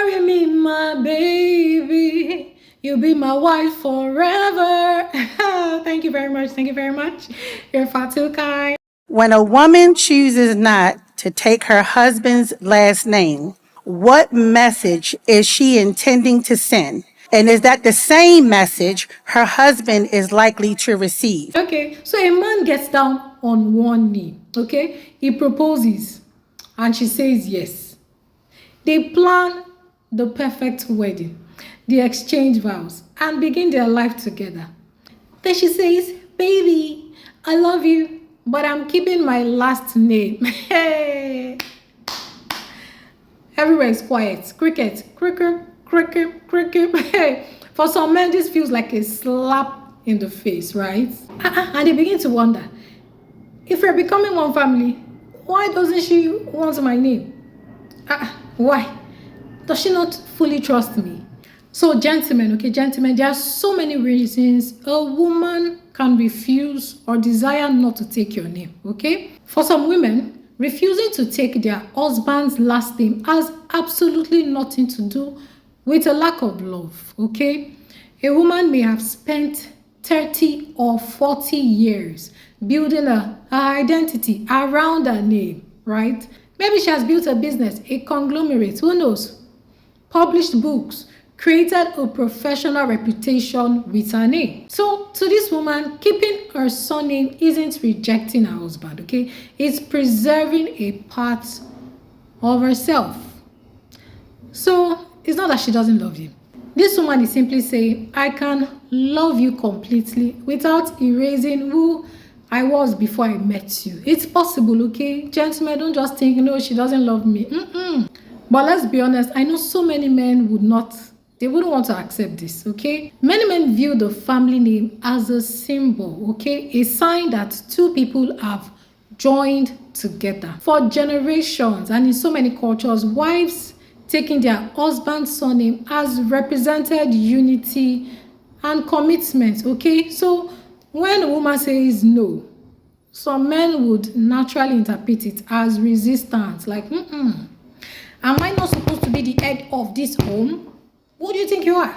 Marry me, my baby. You'll be my wife forever. Thank you very much. Thank you very much. You're far too kind. When a woman chooses not to take her husband's last name, what message is she intending to send? And is that the same message her husband is likely to receive? Okay, so a man gets down on one knee, okay? He proposes and she says yes. They plan the perfect wedding. They exchange vows and begin their life together. Then she says, baby, I love you, but I'm keeping my last name. Hey. Everywhere is quiet. Cricket, cricket, cricket, cricket. Hey. For some men, this feels like a slap in the face, right? And they begin to wonder, if we're becoming one family, why doesn't she want my name? Why? Does she not fully trust me? So gentlemen, okay, gentlemen, there are so many reasons a woman can refuse or desire not to take your name, okay? For some women, refusing to take their husband's last name has absolutely nothing to do with a lack of love, okay? A woman may have spent 30 or 40 years building her identity around her name, right? Maybe she has built a business, a conglomerate, who knows? Published books, created a professional reputation with her name. So to this woman, keeping her surname isn't rejecting her husband, okay? It's preserving a part of herself. So it's not that she doesn't love you. This woman is simply saying, I can love you completely without erasing who I was before I met you. It's possible, okay? Gentlemen, don't just think, no, she doesn't love me. But let's be honest, I know so many men wouldn't want to accept this, okay? Many men view the family name as a symbol, okay? A sign that two people have joined together. For generations and in so many cultures, wives taking their husband's surname has represented unity and commitment, okay? So when a woman says no, some men would naturally interpret it as resistance, like, am I not supposed to be the head of this home? Who do you think you are?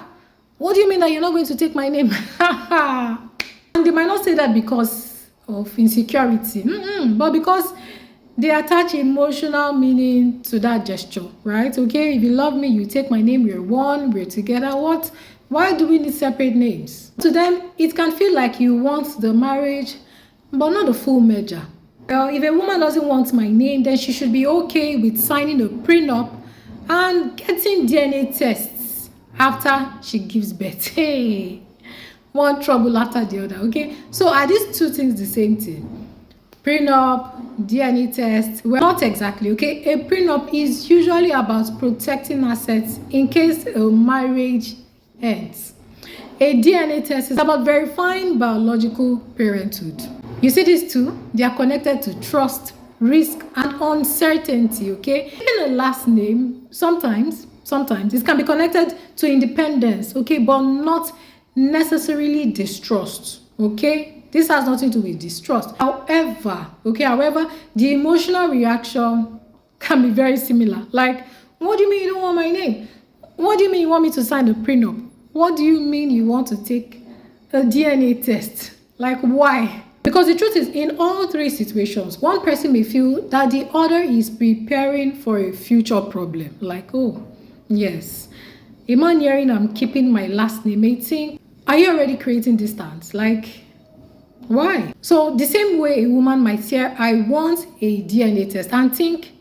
What do you mean that you're not going to take my name? And they might not say that because of insecurity, but because they attach emotional meaning to that gesture, right? Okay, if you love me, you take my name, we're one, we're together. What? Why do we need separate names? To them, it can feel like you want the marriage, but not the full measure. Well, if a woman doesn't want my name, then she should be okay with signing a prenup and getting DNA tests after she gives birth. Hey, one trouble after the other, okay? So are these two things the same thing? Prenup, DNA test? Well, not exactly, okay? A prenup is usually about protecting assets in case a marriage ends. A DNA test is about verifying biological parenthood. You see these two? They are connected to trust, risk, and uncertainty, okay? Even a last name, sometimes it can be connected to independence, okay, but not necessarily distrust, okay? This has nothing to do with distrust. However, the emotional reaction can be very similar. Like, what do you mean you don't want my name? What do you mean you want me to sign a prenup? What do you mean you want to take a DNA test? Like, why? Because the truth is, in all three situations, one person may feel that the other is preparing for a future problem. Like, oh, yes, a man hearing I'm keeping my last name may think, are you already creating distance? Like, why? So the same way a woman might hear, I want a DNA test, and think,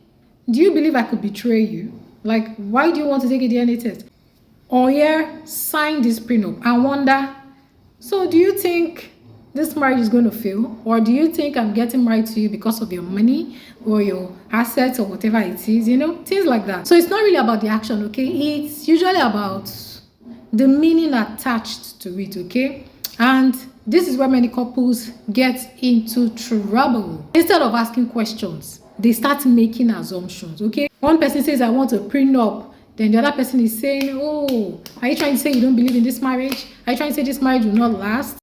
do you believe I could betray you? Like, why do you want to take a DNA test? Or hear, sign this prenup, and wonder, so do you think this marriage is going to fail? Or do you think I'm getting married to you because of your money or your assets or whatever it is, things like that. So it's not really about the action, okay? It's usually about the meaning attached to it, okay? And this is where many couples get into trouble. Instead of asking questions, they start making assumptions, okay? One person says, I want a prenup. Then the other person is saying, oh, are you trying to say you don't believe in this marriage? Are you trying to say this marriage will not last?